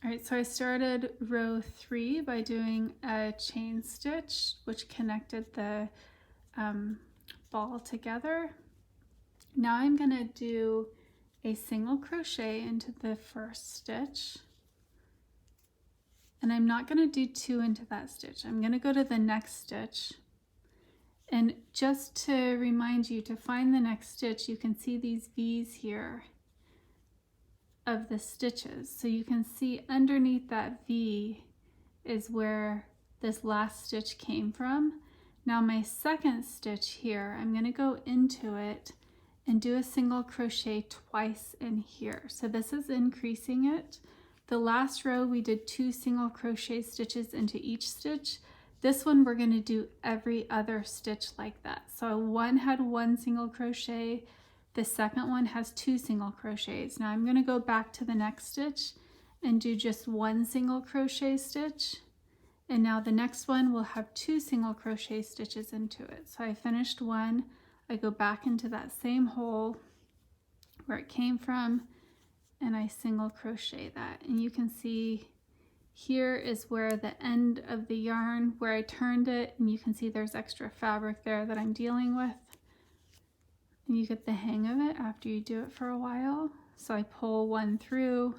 All right, so I started row 3 by doing a chain stitch, which connected the ball together. Now I'm going to do a single crochet into the first stitch, and I'm not going to do 2 into that stitch. I'm going to go to the next stitch, and just to remind you to find the next stitch, you can see these V's here of the stitches. So you can see underneath that V is where this last stitch came from. Now my second stitch here, I'm going to go into it and do a single crochet twice in here. So this is increasing it. The last row we did 2 single crochet stitches into each stitch. This one we're going to do every other stitch like that. So one had 1 single crochet, the second one has 2 single crochets. Now I'm going to go back to the next stitch and do just 1 single crochet stitch. And now the next one will have 2 single crochet stitches into it. So I finished one, I go back into that same hole where it came from, and I single crochet that. And you can see here is where the end of the yarn, where I turned it, and you can see there's extra fabric there that I'm dealing with. And you get the hang of it after you do it for a while. So I pull one through,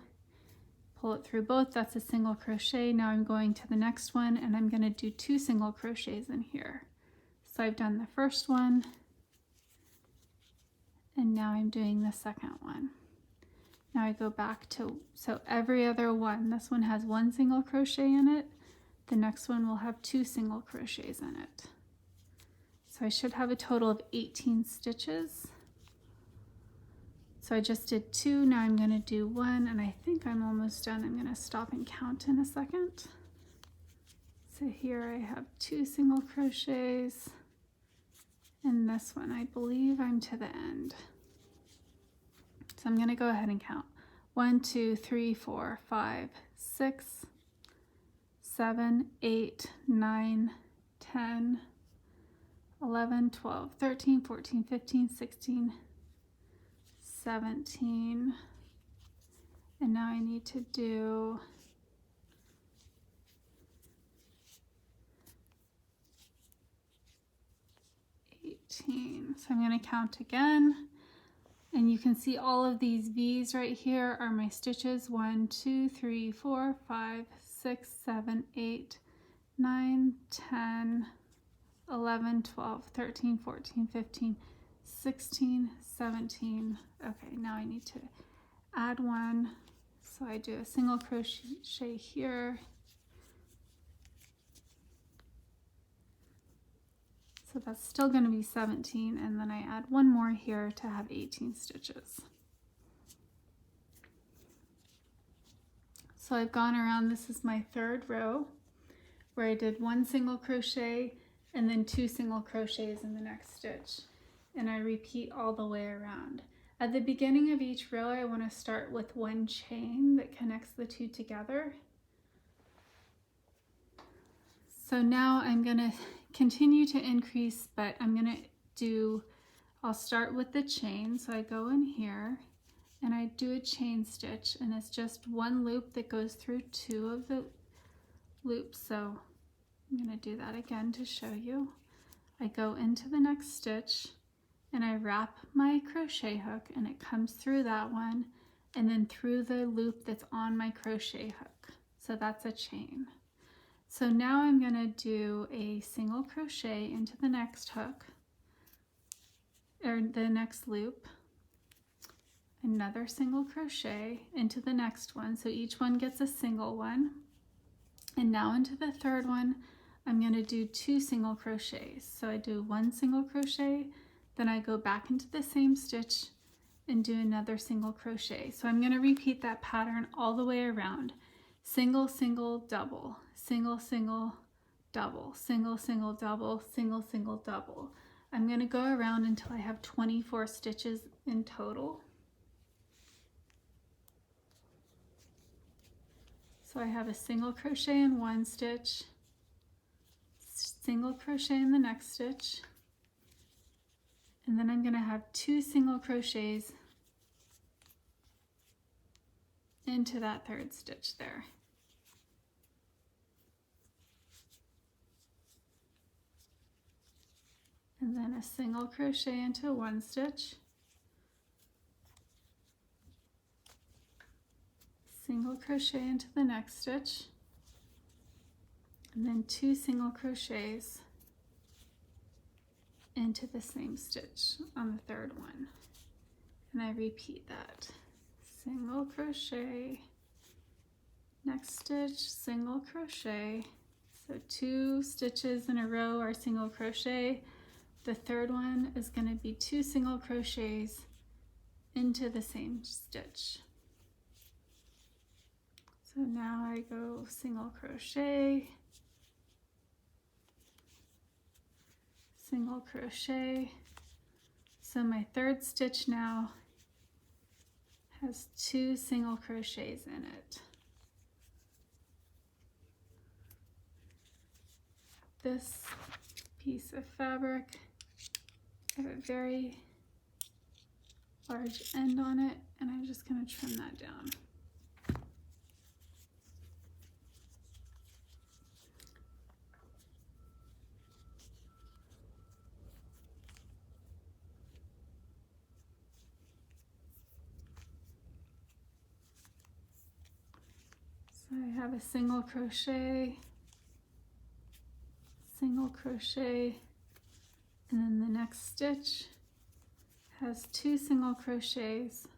pull it through both, that's a single crochet. Now I'm going to the next one and I'm going to do 2 single crochets in here. So I've done the first one and now I'm doing the second one. Now I go back to, so every other one, this one has 1 single crochet in it, the next one will have 2 single crochets in it. So I should have a total of 18 stitches. So I just did 2, now I'm going to do 1, and I think I'm almost done. I'm going to stop and count in a second. So here I have 2 single crochets, and this one I believe I'm to the end. So I'm going to go ahead and count. 1, 2, 3, 4, 5, 6, 7, 8, 9, 10, 11, 12, 13, 14, 15, 16, 17, and now I need to do 18. So I'm going to count again, and you can see all of these V's right here are my stitches. 1, 2, 3, 4, 5, 6, 7, 8, 9, 10, 11, 12, 13, 14, 15, 16, 17. Okay, now I need to add 1. So I do a single crochet here. So that's still going to be 17, and then I add 1 more here to have 18 stitches. So I've gone around, this is my 3rd row, where I did 1 single crochet and then 2 single crochets in the next stitch. And I repeat all the way around. At the beginning of each row, I want to start with 1 chain that connects the 2 together. So now I'm going to continue to increase, but I'm going to do, I'll start with the chain. So I go in here and I do a chain stitch, and it's just 1 loop that goes through 2 of the loops. So I'm going to do that again to show you. I go into the next stitch and I wrap my crochet hook, and it comes through that one and then through the loop that's on my crochet hook. So that's a chain. So now I'm going to do a single crochet into the next hook, or the next loop, another single crochet into the next one. So each one gets a single one. And now into the 3rd one, I'm going to do 2 single crochets. So I do 1 single crochet, then I go back into the same stitch and do another single crochet. So I'm going to repeat that pattern all the way around. Single, single, double, single, single, double, single, single, double, single, single, double. I'm going to go around until I have 24 stitches in total. So I have a single crochet in 1 stitch, single crochet in the next stitch, and then I'm going to have 2 single crochets into that third stitch there. And then a single crochet into one stitch, single crochet into the next stitch, and then 2 single crochets into the same stitch on the third one. And I repeat that. Single crochet, next stitch, single crochet. So 2 stitches in a row are single crochet. The third one is going to be 2 single crochets into the same stitch. So now I go single crochet, single crochet. So my third stitch now has 2 single crochets in it. This piece of fabric, I have a very large end on it, and I'm just going to trim that down. So I have a single crochet, single crochet, and then the next stitch has 2 single crochets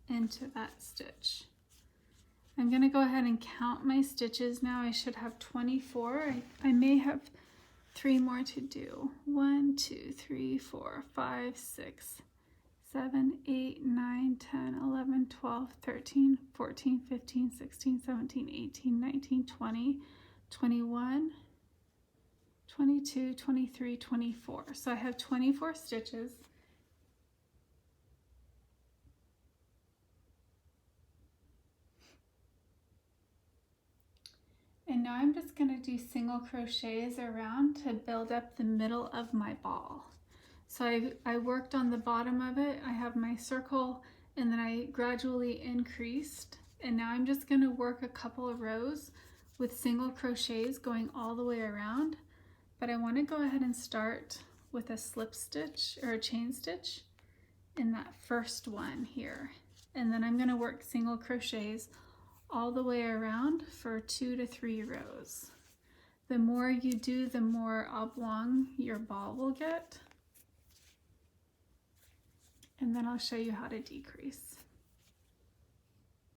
into that stitch. I'm going to go ahead and count my stitches now. I should have 24. I may have 3 more to do. 1, 2, 3, 4, 5, 6, 7, 8, 9, 10, 11, 12, 13, 14, 15, 16, 17, 18, 19, 20, 21, 22, 23, 24. So I have 24 stitches. And now I'm just going to do single crochets around to build up the middle of my ball. So I worked on the bottom of it. I have my circle, and then I gradually increased. And now I'm just going to work a couple of rows with single crochets going all the way around. But I want to go ahead and start with a slip stitch or a chain stitch in that first one here. And then I'm going to work single crochets all the way around for 2 to 3 rows. The more you do, the more oblong your ball will get. And then I'll show you how to decrease.